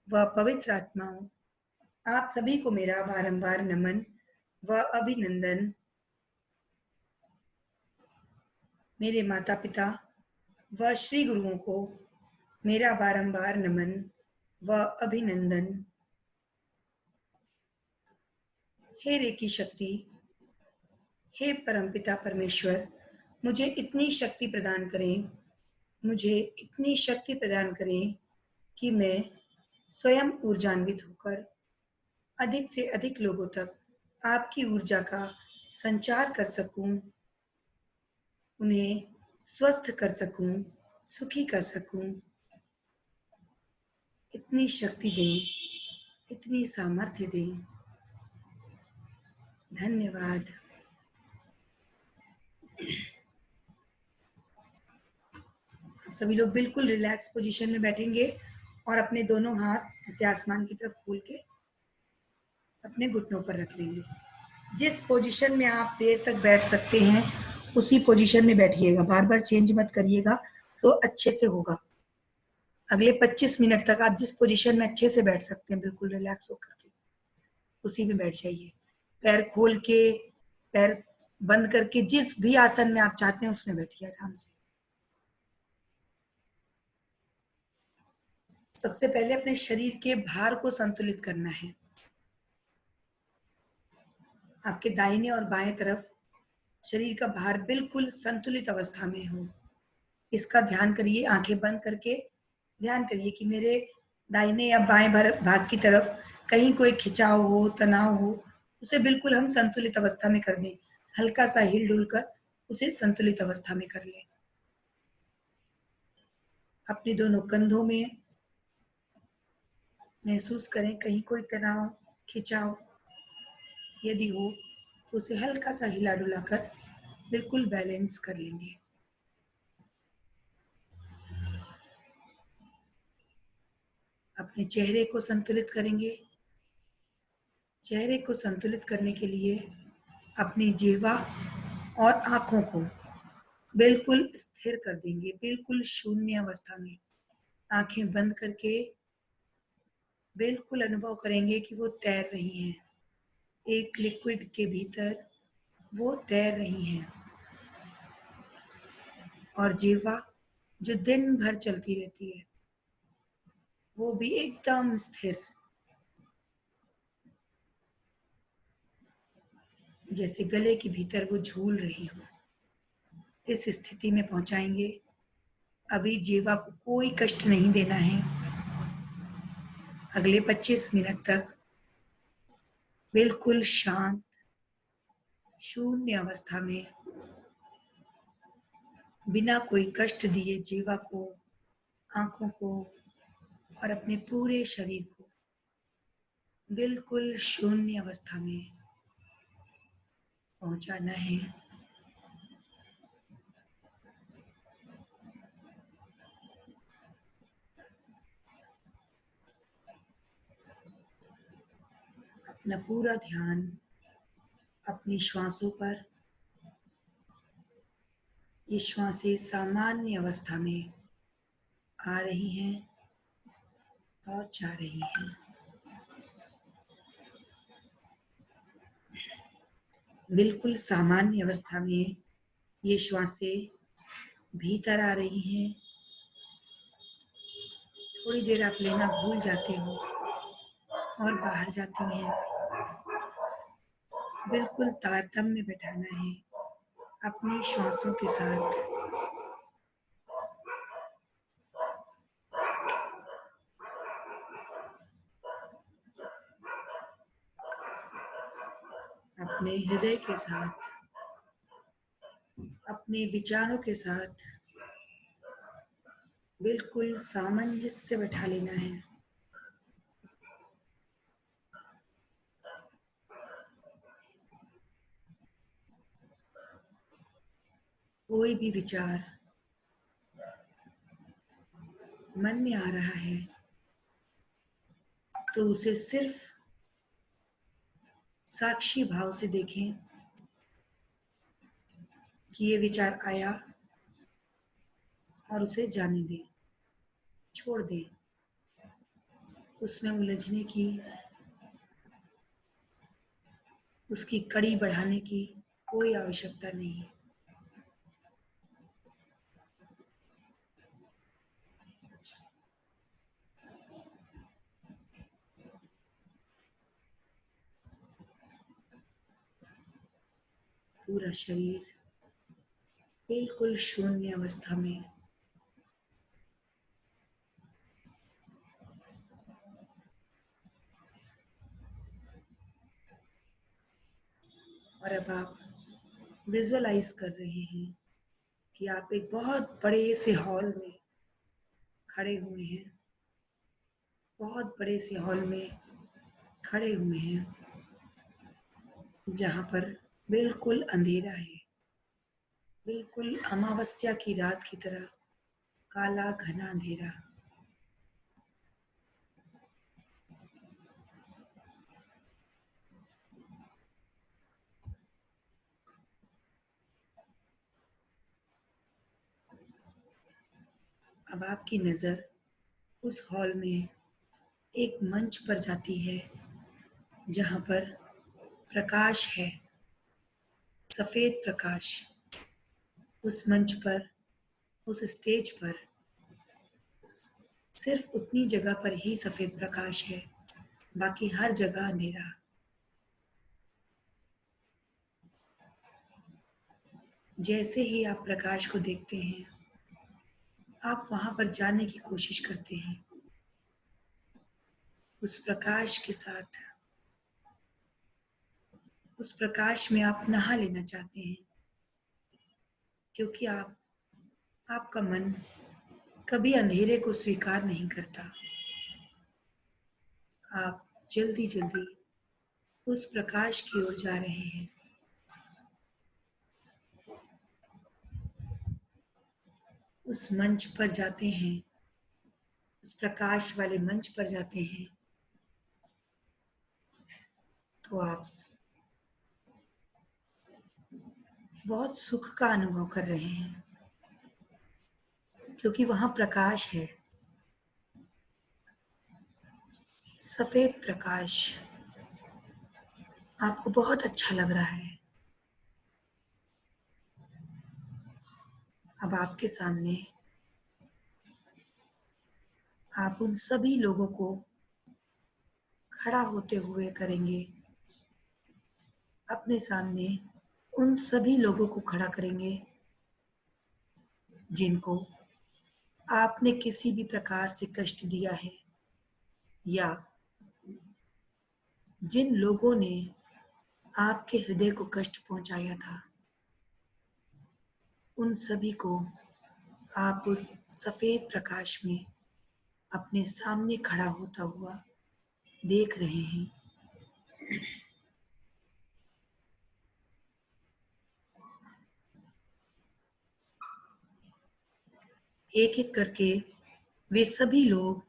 व पवित्र आत्माओं, आप सभी को मेरा बारंबार नमन व अभिनंदन। मेरे माता पिता व श्री गुरुओं को मेरा बारंबार नमन व अभिनंदन। हे रेकी शक्ति, हे परमपिता परमेश्वर, मुझे इतनी शक्ति प्रदान करें, मुझे इतनी शक्ति प्रदान करें कि मैं स्वयं ऊर्जान्वित होकर अधिक से अधिक लोगों तक आपकी ऊर्जा का संचार कर सकूं, उन्हें स्वस्थ कर सकूं, सुखी कर सकूं। इतनी शक्ति दें, इतनी सामर्थ्य दें। धन्यवाद। सभी लोग बिल्कुल रिलैक्स पोजीशन में बैठेंगे और अपने दोनों हाथ ऐसे आसमान की तरफ खोल के अपने घुटनों पर रख लेंगे। जिस पोजीशन में आप देर तक बैठ सकते हैं उसी पोजीशन में बैठिएगा, बार बार चेंज मत करिएगा, तो अच्छे से होगा। अगले 25 मिनट तक आप जिस पोजीशन में अच्छे से बैठ सकते हैं, बिल्कुल रिलैक्स होकर के उसी में बैठ जाइए। पैर खोल के, पैर बंद करके, जिस भी आसन में आप चाहते हैं उसमें बैठिए आराम से। सबसे पहले अपने शरीर के भार को संतुलित करना है। आपके दाहिने और बाएं तरफ शरीर का भार बिल्कुल संतुलित अवस्था में हो, इसका ध्यान करिए। आंखें बंद करके ध्यान करिए कि मेरे दाहिने या बाएं भाग की तरफ कहीं कोई खिंचाव हो, तनाव हो, उसे बिल्कुल हम संतुलित अवस्था में कर दें। हल्का सा हिल डुल कर उसे संतुलित अवस्था में कर लें। अपने दोनों कंधों में महसूस करें कहीं कोई तनाव, खिंचाव यदि हो तो उसे हल्का सा हिला डुला कर बिल्कुल बैलेंस कर लेंगे। अपने चेहरे को संतुलित करेंगे। चेहरे को संतुलित करने के लिए अपनी जिह्वा और आंखों को बिल्कुल स्थिर कर देंगे, बिल्कुल शून्य अवस्था में। आंखें बंद करके बिल्कुल अनुभव करेंगे कि वो तैर रही हैं, एक लिक्विड के भीतर वो तैर रही हैं। और जिह्वा जो दिन भर चलती रहती है वो भी एकदम स्थिर, जैसे गले के भीतर वो झूल रही हो। इस स्थिति में पहुंचाएंगे। अभी जिह्वा को कोई कष्ट नहीं देना है। अगले 25 मिनट तक बिल्कुल शांत शून्य अवस्था में, बिना कोई कष्ट दिए जिह्वा को, आंखों को और अपने पूरे शरीर को बिल्कुल शून्य अवस्था में पहुंचाना है। अपना पूरा ध्यान अपनी श्वासों पर। ये श्वासें सामान्य अवस्था में आ रही हैं और जा रही हैं। बिल्कुल सामान्य अवस्था में ये श्वासें भीतर आ रही हैं। थोड़ी देर आप लेना भूल जाते हो और बाहर जाती हैं। बिल्कुल तारतम्य बैठाना है अपनी श्वासों के साथ। अपने हृदय के साथ, अपने विचारों के साथ बिल्कुल सामंजस्य बैठा लेना है। कोई भी विचार मन में आ रहा है तो उसे सिर्फ साक्षी भाव से देखें कि ये विचार आया और उसे जाने दें, छोड़ दें, उसमें उलझने की, उसकी कड़ी बढ़ाने की कोई आवश्यकता नहीं है। पूरा शरीर बिल्कुल शून्य अवस्था में, और अब आप विजुअलाइज कर रहे हैं कि आप एक बहुत बड़े से हॉल में खड़े हुए हैं, बहुत बड़े से हॉल में खड़े हुए हैं, जहाँ पर बिल्कुल अंधेरा है, बिल्कुल अमावस्या की रात की तरह काला घना अंधेरा। अब आपकी नज़र उस हॉल में एक मंच पर जाती है, जहाँ पर प्रकाश है, सफेद प्रकाश। उस मंच पर, उस स्टेज पर सिर्फ उतनी जगह पर ही सफेद प्रकाश है, बाकी हर जगह अंधेरा। जैसे ही आप प्रकाश को देखते हैं, आप वहां पर जाने की कोशिश करते हैं, उस प्रकाश के साथ, उस प्रकाश में आप नहा लेना चाहते हैं, क्योंकि आपका मन कभी अंधेरे को स्वीकार नहीं करता। आप जल्दी जल्दी उस प्रकाश की ओर जा रहे हैं। उस मंच पर जाते हैं, उस प्रकाश वाले मंच पर जाते हैं, तो आप बहुत सुख का अनुभव कर रहे हैं, क्योंकि वहां प्रकाश है, सफेद प्रकाश। आपको बहुत अच्छा लग रहा है। अब आपके सामने आप उन सभी लोगों को खड़ा होते हुए करेंगे, अपने सामने उन सभी लोगों को खड़ा करेंगे जिनको आपने किसी भी प्रकार से कष्ट दिया है, या जिन लोगों ने आपके हृदय को कष्ट पहुंचाया था। उन सभी को आप उस सफेद प्रकाश में अपने सामने खड़ा होता हुआ देख रहे हैं। एक एक करके वे सभी लोग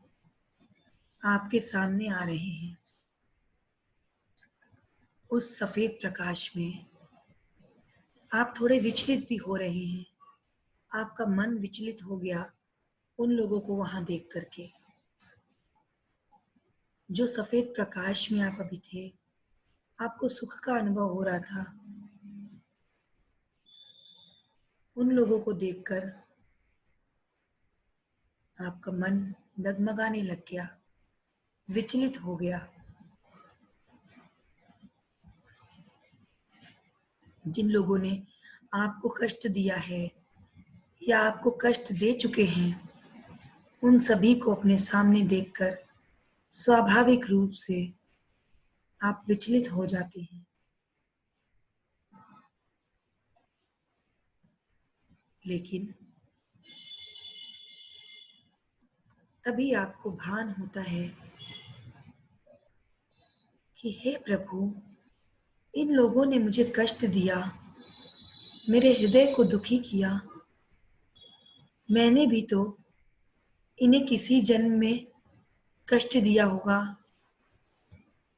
आपके सामने आ रहे हैं। उस सफेद प्रकाश में आप थोड़े विचलित भी हो रहे हैं। आपका मन विचलित हो गया उन लोगों को वहां देख करके। जो सफेद प्रकाश में आप अभी थे, आपको सुख का अनुभव हो रहा था। उन लोगों को देखकर आपका मन डगमगाने लग गया, विचलित हो गया। जिन लोगों ने आपको कष्ट दिया है या आपको कष्ट दे चुके हैं, उन सभी को अपने सामने देखकर स्वाभाविक रूप से आप विचलित हो जाते हैं। लेकिन तभी आपको भान होता है कि हे प्रभु, इन लोगों ने मुझे कष्ट दिया, मेरे हृदय को दुखी किया। मैंने भी तो इन्हें किसी जन्म में कष्ट दिया होगा,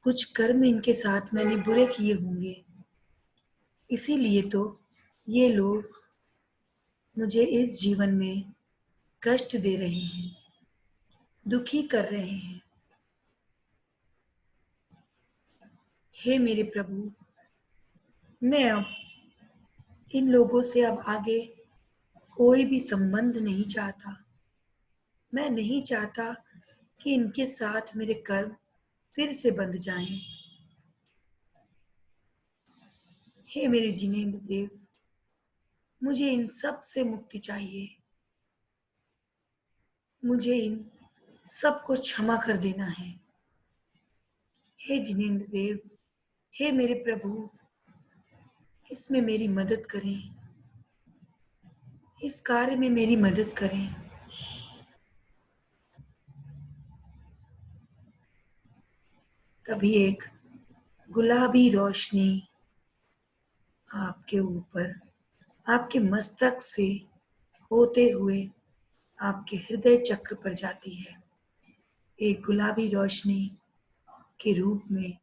कुछ कर्म इनके साथ मैंने बुरे किए होंगे, इसीलिए तो ये लोग मुझे इस जीवन में कष्ट दे रहे हैं, दुखी कर रहे हैं। हे मेरे प्रभु, मैं अब इन लोगों से अब आगे कोई भी संबंध नहीं चाहता। मैं नहीं चाहता कि इनके साथ मेरे कर्म फिर से बंध जाएं। हे मेरे जिनेंद्र देव, मुझे इन सब से मुक्ति चाहिए। मुझे इन सबको क्षमा कर देना है। हे जिनेंद्र देव, हे मेरे प्रभु, इसमें मेरी मदद करें। इस कार्य में मेरी मदद करें। तभी एक गुलाबी रोशनी आपके ऊपर, आपके मस्तक से होते हुए आपके हृदय चक्र पर जाती है। एक गुलाबी रोशनी के रूप में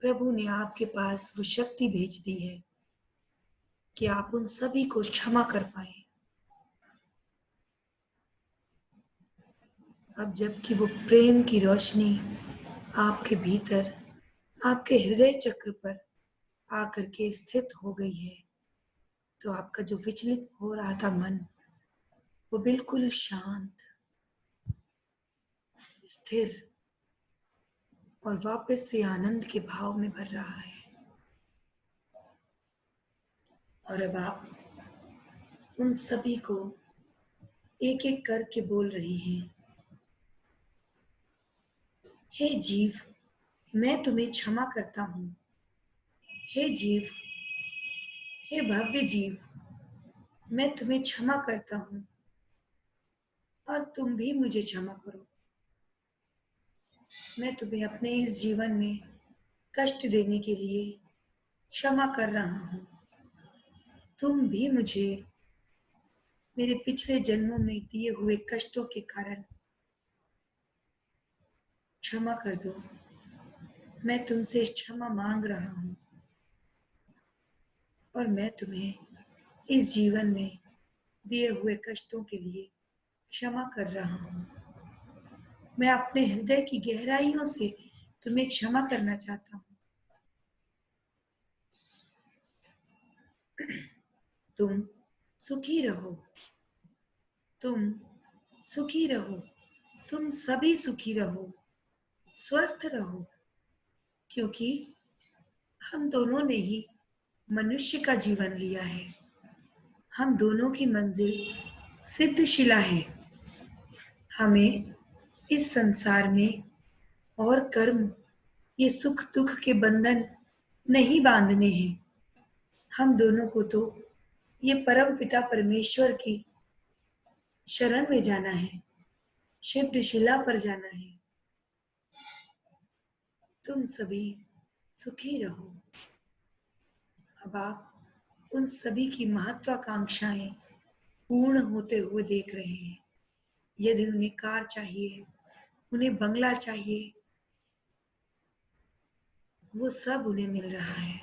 प्रभु ने आपके पास वो शक्ति भेज दी है कि आप उन सभी को क्षमा कर पाए। अब जबकि वो प्रेम की रोशनी आपके भीतर, आपके हृदय चक्र पर आकर के स्थित हो गई है, तो आपका जो विचलित हो रहा था मन, वो बिल्कुल शांत, स्थिर और वापस से आनंद के भाव में भर रहा है। और अब आप उन सभी को एक एक करके बोल रही हैं, हे जीव, मैं तुम्हें क्षमा करता हूँ। हे जीव, हे भव्य जीव, मैं तुम्हें क्षमा करता हूँ और तुम भी मुझे क्षमा करो। मैं तुम्हें अपने इस जीवन में कष्ट देने के लिए क्षमा कर रहा हूँ। तुम भी मुझे मेरे पिछले जन्मों में दिए हुए कष्टों के कारण क्षमा कर दो। मैं तुमसे क्षमा मांग रहा हूँ और मैं तुम्हें इस जीवन में दिए हुए कष्टों के लिए क्षमा कर रहा हूँ। मैं अपने हृदय की गहराइयों से तुम्हें क्षमा करना चाहता हूँ। तुम सुखी रहो, तुम सुखी रहो, तुम सभी सुखी रहो, स्वस्थ रहो, क्योंकि हम दोनों ने ही मनुष्य का जीवन लिया है। हम दोनों की मंजिल सिद्धशिला है। हमें इस संसार में और कर्म, ये सुख दुख के बंधन नहीं बांधने हैं। हम दोनों को तो ये परम पिता परमेश्वर की शरण में जाना है, सिद्ध शिला पर जाना है। तुम सभी सुखी रहो। अब आप उन सभी की महत्वाकांक्षाएं पूर्ण होते हुए देख रहे हैं। यदि उन्हें कार चाहिए, उन्हें बंगला चाहिए, वो सब उन्हें मिल रहा है।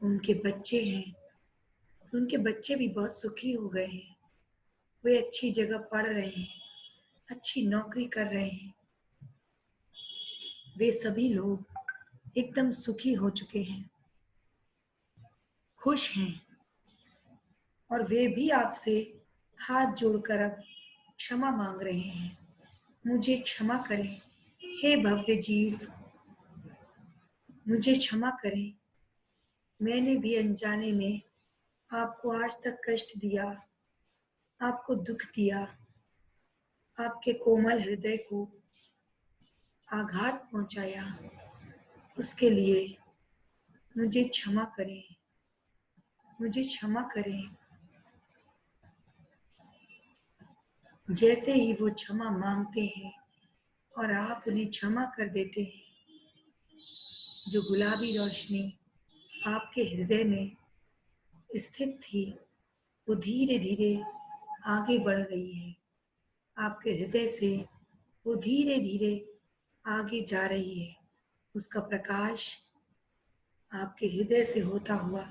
उनके बच्चे हैं, उनके बच्चे भी बहुत सुखी हो गए हैं। वे अच्छी जगह पढ़ रहे हैं, अच्छी नौकरी कर रहे हैं। वे सभी लोग एकदम सुखी हो चुके हैं, खुश हैं, और वे भी आपसे हाथ जोड़कर अब क्षमा मांग रहे हैं। मुझे क्षमा करें, हे भव्य जीव, मुझे क्षमा करें। मैंने भी अनजाने में आपको आज तक कष्ट दिया, आपको दुख दिया, आपके कोमल हृदय को आघात पहुंचाया। उसके लिए मुझे क्षमा करें, मुझे क्षमा करें। जैसे ही वो क्षमा मांगते हैं और आप उन्हें क्षमा कर देते हैं, जो गुलाबी रोशनी आपके हृदय में स्थित थी, वो धीरे धीरे आगे बढ़ रही है। आपके हृदय से वो धीरे धीरे आगे जा रही है। उसका प्रकाश आपके हृदय से होता हुआ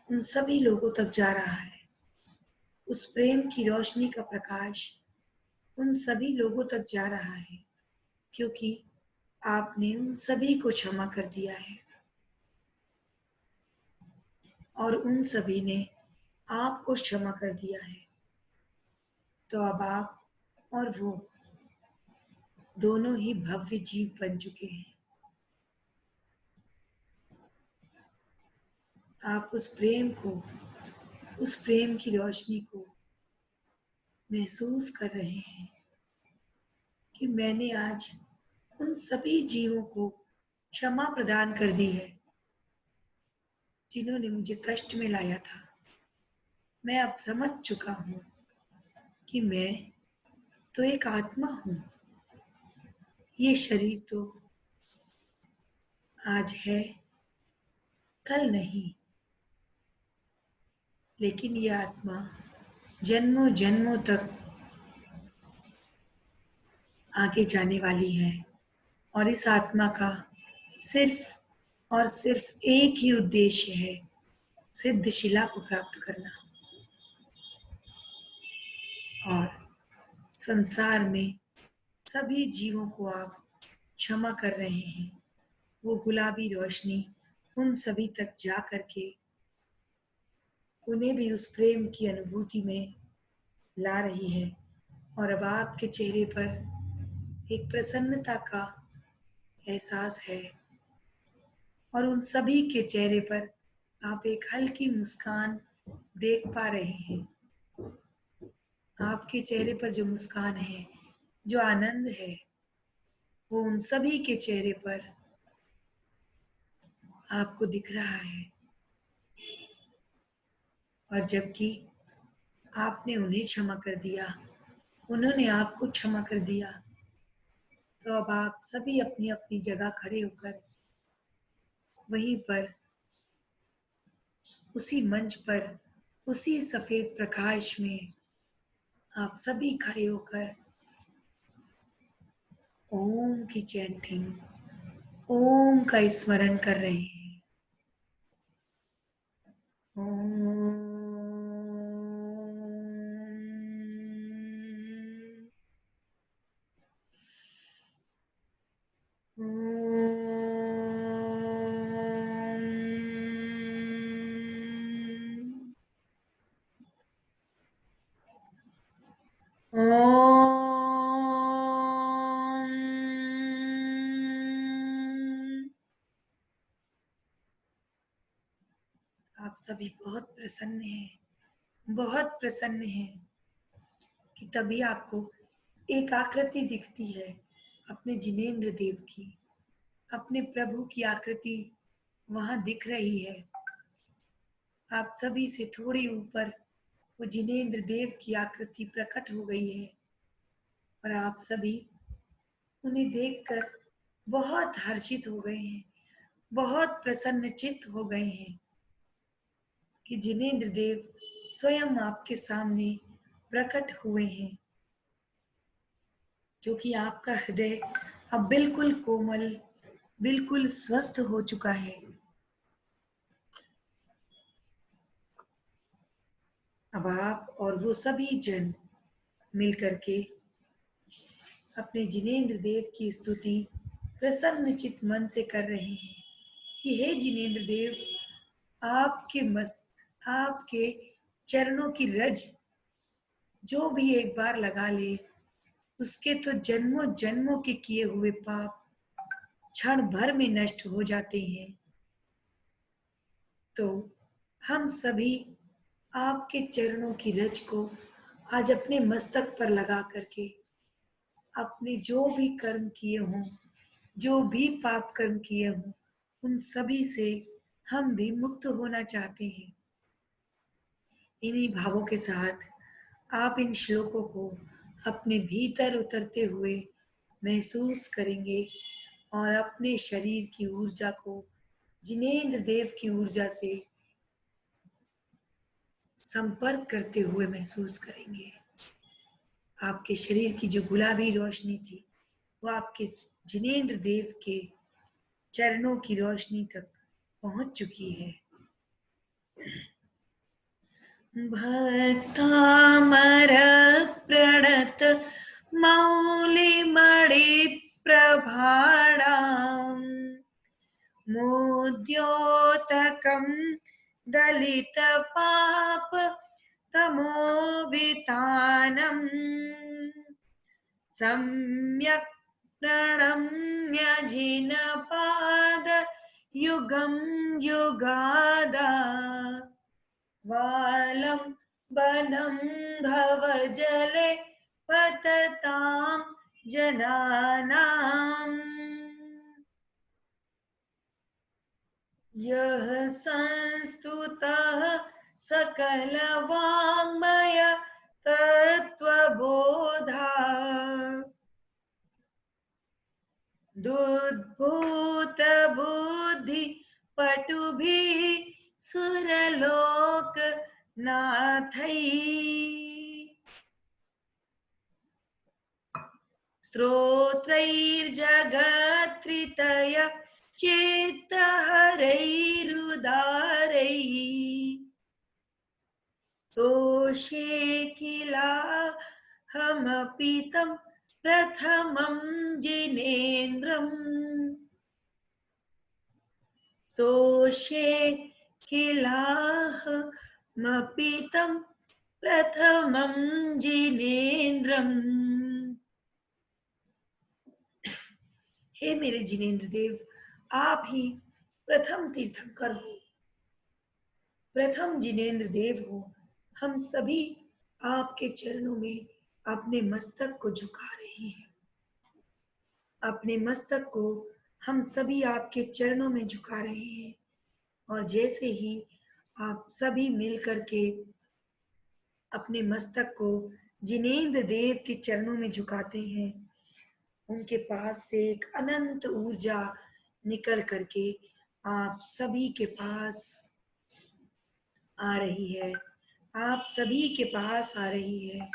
उन सभी लोगों तक जा रहा है। उस प्रेम की रोशनी का प्रकाश उन सभी लोगों तक जा रहा है, क्योंकि आपने उन सभी को क्षमा कर दिया है और उन सभी ने आपको क्षमा कर दिया है। तो अब आप और वो दोनों ही भव्य जीव बन चुके हैं। आप उस प्रेम को, उस प्रेम की रोशनी को महसूस कर रहे हैं कि मैंने आज उन सभी जीवों को क्षमा प्रदान कर दी है जिन्होंने मुझे कष्ट में लाया था। मैं अब समझ चुका हूँ कि मैं तो एक आत्मा हूँ। ये शरीर तो आज है, कल नहीं, लेकिन ये आत्मा जन्मों जन्मों तक आगे जाने वाली है। और इस आत्मा का सिर्फ और सिर्फ एक ही उद्देश्य है, सिद्धशिला को प्राप्त करना। और संसार में सभी जीवों को आप क्षमा कर रहे हैं। वो गुलाबी रोशनी उन सभी तक जा करके उन्हें भी उस प्रेम की अनुभूति में ला रही है। और अब आपके चेहरे पर एक प्रसन्नता का एहसास है और उन सभी के चेहरे पर आप एक हल्की मुस्कान देख पा रहे हैं। आपके चेहरे पर जो मुस्कान है, जो आनंद है, वो उन सभी के चेहरे पर आपको दिख रहा है। और जबकि आपने उन्हें क्षमा कर दिया, उन्होंने आपको क्षमा कर दिया, तो अब आप सभी अपनी अपनी जगह खड़े होकर वहीं पर उसी मंच पर उसी सफेद प्रकाश में आप सभी खड़े होकर ओम की चैंटिंग, ओम का स्मरण कर रहे हैं। ओम। आप सभी बहुत प्रसन्न हैं, बहुत प्रसन्न हैं कि तभी आपको एक आकृति दिखती है अपने जिनेंद्र देव की, अपने प्रभु की आकृति वहां दिख रही है। आप सभी से थोड़ी ऊपर वो जिनेंद्र देव की आकृति प्रकट हो गई है और आप सभी उन्हें देखकर बहुत हर्षित हो गए हैं, बहुत प्रसन्नचित्त हो गए हैं कि जिनेंद्र देव स्वयं आपके सामने प्रकट हुए हैं। क्योंकि आपका हृदय अब बिल्कुल कोमल, बिल्कुल स्वस्थ हो चुका है। अब आप और वो सभी जन मिलकर के अपने जिनेंद्र देव की स्तुति प्रसन्नचित्त मन से कर रहे हैं कि हे जिनेंद्र देव, आपके चरणों की रज जो भी एक बार लगा ले, उसके तो जन्मों जन्मों के किए हुए पाप क्षण भर में नष्ट हो जाते हैं। तो हम सभी आपके चरणों की रज को आज अपने मस्तक पर लगा करके अपने जो भी कर्म किए हों, जो भी पाप कर्म किए हों, उन सभी से हम भी मुक्त होना चाहते हैं। इन्हीं भावों के साथ आप इन श्लोकों को अपने भीतर उतरते हुए महसूस करेंगे और अपने शरीर की ऊर्जा को जिनेंद्र देव की ऊर्जा से संपर्क करते हुए महसूस करेंगे। आपके शरीर की जो गुलाबी रोशनी थी, वो आपके जिनेंद्र देव के चरणों की रोशनी तक पहुंच चुकी है। भक्तामर प्रणत मौलिमणिप्रभाणाम् मुद्योतकं दलितपाप तमोवितानम् सम्यक् प्रणम्य जिनपाद युगं युगादा वालं वनं भवजले पततां जनानाम् यः संस्तुतः सकलवाङ्मय तत्त्वबोधा दुद्भूतबुद्धि पटुभिः सुरलोकनाथैः स्तोत्रैर्जगत्त्रितय चित्तहरैरुदारैः तोषे किलाहमपि तं प्रथमं जिनेन्द्रम् स्तोषे किलाहमपि तं प्रथमं जिनेन्द्रम्। हे मेरे जिनेन्द्र देव, आप ही प्रथम तीर्थंकर हो, प्रथम जिनेन्द्र देव हो। हम सभी आपके चरणों में अपने मस्तक को झुका रहे हैं। अपने मस्तक को हम सभी आपके चरणों में झुका रहे हैं। और जैसे ही आप सभी मिलकर के अपने मस्तक को जिनेन्द्र देव के चरणों में झुकाते हैं, उनके पास से एक अनंत ऊर्जा निकल करके आप सभी के पास आ रही है। आप सभी के पास आ रही है।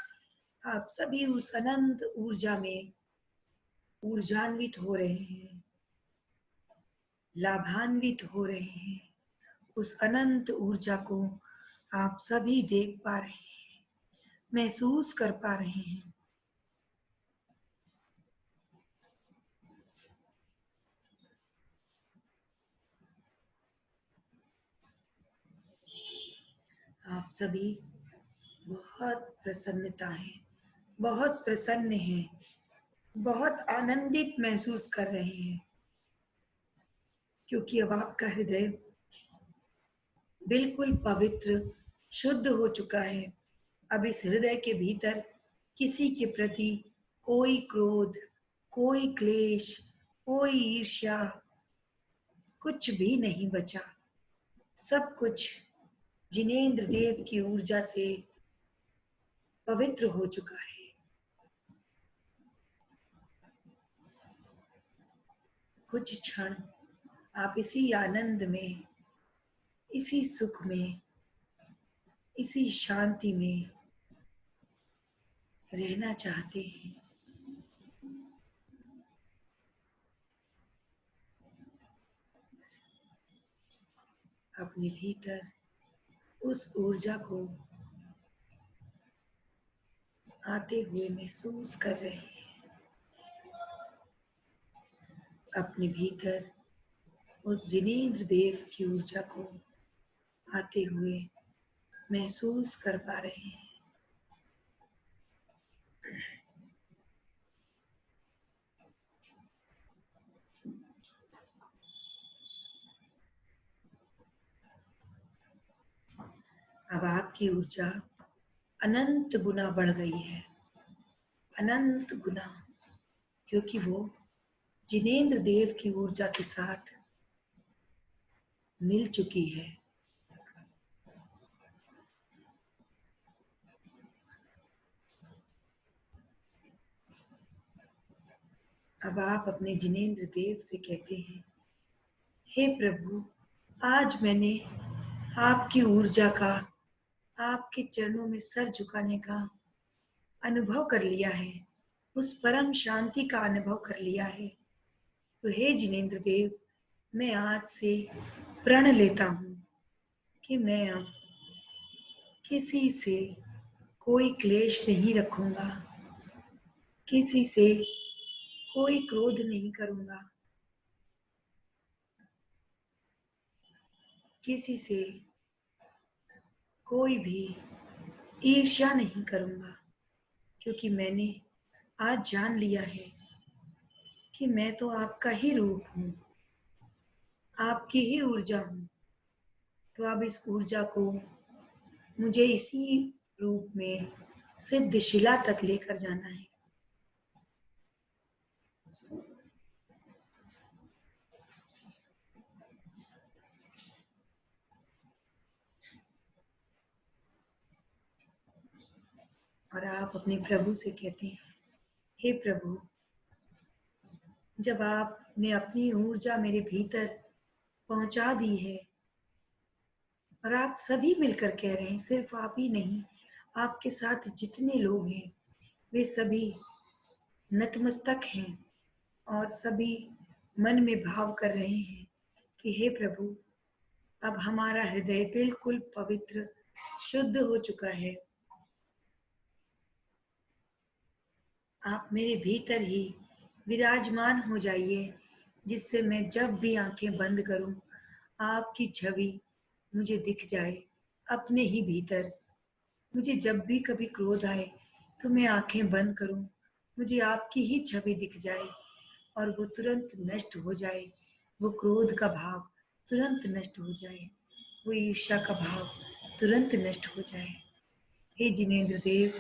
आप सभी उस अनंत ऊर्जा में ऊर्जान्वित हो रहे हैं, लाभान्वित हो रहे हैं। उस अनंत ऊर्जा को आप सभी देख पा रहे हैं, महसूस कर पा रहे हैं। आप सभी बहुत प्रसन्नता है, बहुत प्रसन्न हैं, बहुत आनंदित महसूस कर रहे हैं, क्योंकि अब आपका हृदय बिल्कुल पवित्र, शुद्ध हो चुका है। अब इस हृदय के भीतर किसी के प्रति कोई क्रोध, कोई क्लेश, कोई ईर्ष्या, कुछ भी नहीं बचा। सब कुछ जिनेन्द्र देव की ऊर्जा से पवित्र हो चुका है। कुछ क्षण आप इसी आनंद में, इसी सुख में, इसी शांति में रहना चाहते हैं। अपने भीतर उस ऊर्जा को आते हुए महसूस कर रहे हैं। अपने भीतर उस जिनेन्द्र देव की ऊर्जा को आते हुए महसूस कर पा रहे हैं। अब आपकी ऊर्जा अनंत गुना बढ़ गई है, अनंत गुना, क्योंकि वो जिनेन्द्र देव की ऊर्जा के साथ मिल चुकी है। अब आप अपने जिनेन्द्र देव से कहते हैं, हे प्रभु, आज मैंने आपकी ऊर्जा का, आपके चरणों में सर झुकाने का अनुभव कर लिया है, उस परम शांति का अनुभव कर लिया है। तो हे जिनेन्द्र देव, मैं आज से प्रण लेता हूँ कि मैं अब किसी से कोई क्लेश नहीं रखूंगा, किसी से कोई क्रोध नहीं करूंगा, किसी से कोई भी ईर्ष्या नहीं करूंगा, क्योंकि मैंने आज जान लिया है कि मैं तो आपका ही रूप हूँ, आपकी ही ऊर्जा हूँ। तो अब इस ऊर्जा को मुझे इसी रूप में सिद्धशिला तक लेकर जाना है। और आप अपने प्रभु से कहते हैं, हे प्रभु, जब आपने अपनी ऊर्जा मेरे भीतर पहुंचा दी है, और आप सभी मिलकर कह रहे हैं, सिर्फ आप ही नहीं, आपके साथ जितने लोग हैं वे सभी नतमस्तक हैं और सभी मन में भाव कर रहे हैं कि हे प्रभु, अब हमारा हृदय बिल्कुल पवित्र शुद्ध हो चुका है। आप मेरे भीतर ही विराजमान हो जाइए, जिससे मैं जब भी आंखें बंद करूं, आपकी छवि मुझे दिख जाए अपने ही भीतर। मुझे जब भी कभी क्रोध आए तो मैं आंखें बंद करूं, मुझे आपकी ही छवि दिख जाए और वो तुरंत नष्ट हो जाए। वो क्रोध का भाव तुरंत नष्ट हो जाए, वो ईर्ष्या का भाव तुरंत नष्ट हो जाए। हे जिनेंद्र देव,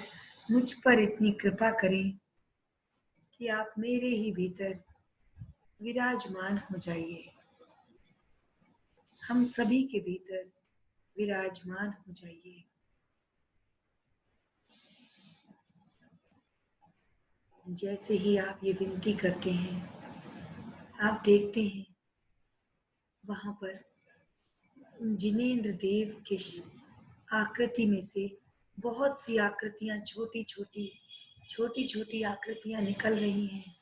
मुझ पर इतनी कृपा करें कि आप मेरे ही भीतर विराजमान हो जाइए, हम सभी के भीतर विराजमान हो जाइए। जैसे ही आप ये विनती करते हैं, आप देखते हैं वहां पर जिनेंद्र देव के आकृति में से बहुत सी आकृतियां, छोटी छोटी आकृतियां निकल रही हैं,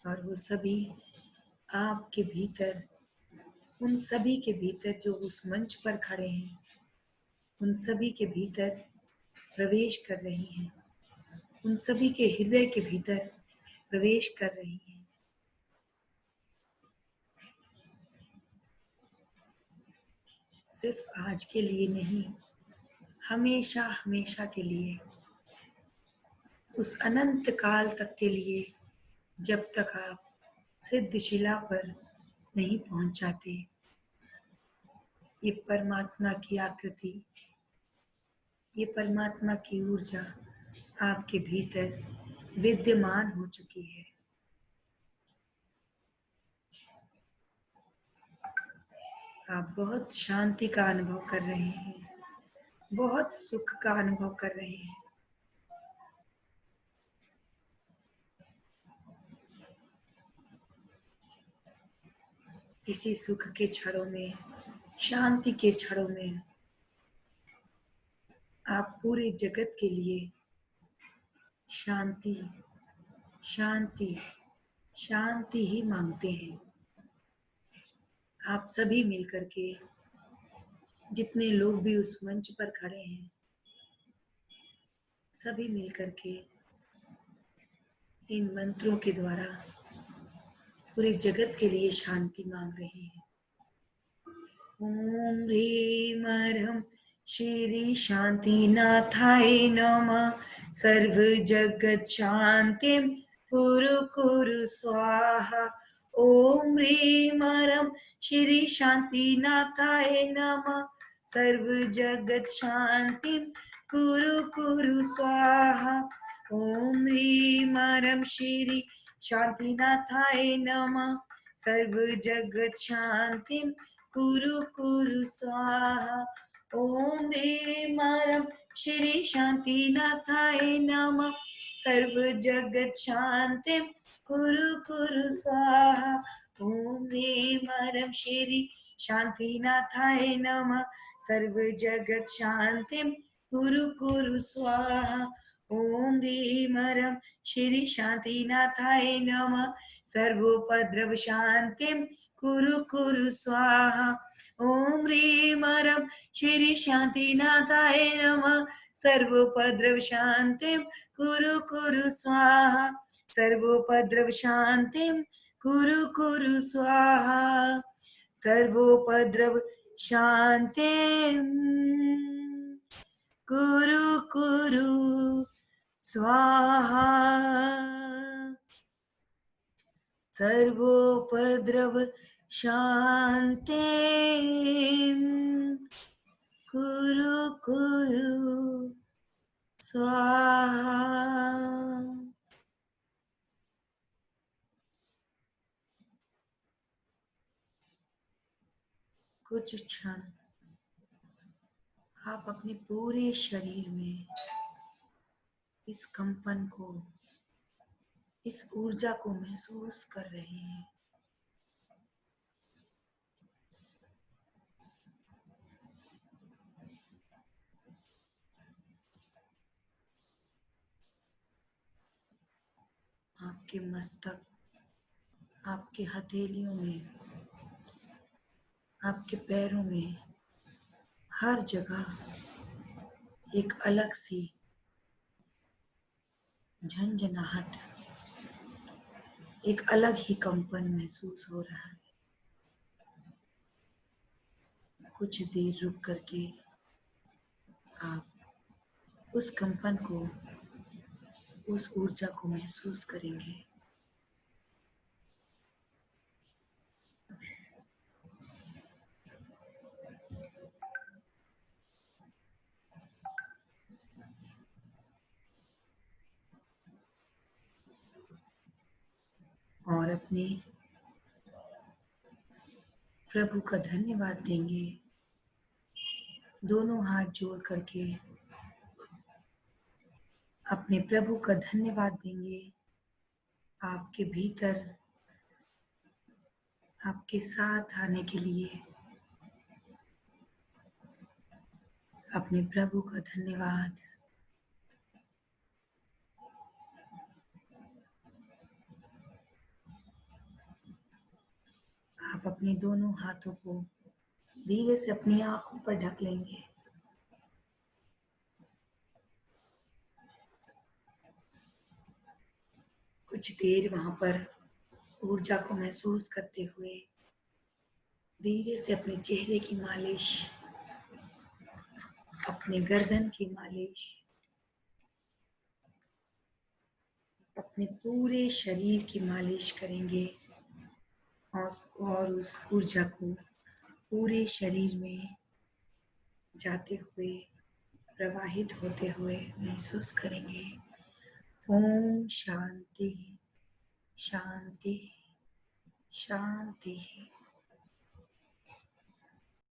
और वो सभी आपके भीतर, उन सभी के भीतर जो उस मंच पर खड़े हैं, उन सभी के भीतर प्रवेश कर रही हैं, उन सभी के हृदय के भीतर प्रवेश कर रही हैं। सिर्फ आज के लिए नहीं, हमेशा हमेशा के लिए, उस अनंत काल तक के लिए, जब तक आप सिद्धशिला पर नहीं पहुंच जाते। ये परमात्मा की आकृति, ये परमात्मा की ऊर्जा आपके भीतर विद्यमान हो चुकी है। आप बहुत शांति का अनुभव कर रहे हैं, बहुत सुख का अनुभव कर रहे हैं। इसी सुख के क्षणों में, शांति के क्षणों में आप पूरे जगत के लिए शांति शांति शांति ही मांगते हैं। आप सभी मिलकर के, जितने लोग भी उस मंच पर खड़े हैं, सभी मिलकर के इन मंत्रों के द्वारा पूरे जगत के लिए शांति मांग रहे हैं। ओम ह्रीं ह्रीं श्री शांतिनाथाय नमः। सर्व जगत शांतिं कुरु कुरु स्वाहा। ओम ह्रीं ह्रीं श्री शांतिनाथाय नमः। सर्व जगत शांतिं कुरु कुरु स्वाहा। ओम ह्रीं ह्रीं श्री शांतिनाथाय नमः। सर्व जगत शांतिं कुरु कुरु स्वाहा। ओम ह्रीं ह्रीं श्री शांतिनाथाय नमः। सर्व जगत शांतिं कुरु कुरु स्वाहा। ओम ह्रीं ह्रीं श्री शांतिनाथाय नमः। सर्व जगत शांतिं कुरु कुरु स्वाहा। ओम ह्रीं ह्रीं श्री शांतिनाथाय नमः। सर्वोपद्रव शांतिं कुरु कुरु स्वाहा। ओम ह्रीं ह्रीं श्री शांतिनाथाय नमः। सर्वोपद्रव शांतिम कुरु कुरु स्वाहा, सर्वोपद्रव शांतिम कुरु कुरु स्वाहा, सर्वोपद्रव शांतिम कुरु कुरु स्वाहा, सर्वोपद्रव शांतिम कुरु कुरु स्वाहा। कुछ क्षण आप अपने पूरे शरीर में इस कंपन को, इस ऊर्जा को महसूस कर रहे हैं। आपके मस्तक, आपके हथेलियों में, आपके पैरों में, हर जगह एक अलग सी झंझनाहट, एक अलग ही कंपन महसूस हो रहा है। कुछ देर रुक करके आप उस कंपन को, उस ऊर्जा को महसूस करेंगे। और अपने प्रभु का धन्यवाद देंगे। दोनों हाथ जोड़ करके अपने प्रभु का धन्यवाद देंगे। आपके भीतर, आपके साथ आने के लिए अपने प्रभु का धन्यवाद। आप अपने दोनों हाथों को धीरे से अपनी आंखों पर ढक लेंगे। कुछ देर वहां पर ऊर्जा को महसूस करते हुए धीरे से अपने चेहरे की मालिश, अपने गर्दन की मालिश, अपने पूरे शरीर की मालिश करेंगे और उस ऊर्जा को पूरे शरीर में जाते हुए, प्रवाहित होते हुए महसूस करेंगे। ओम शांति शांति शांति।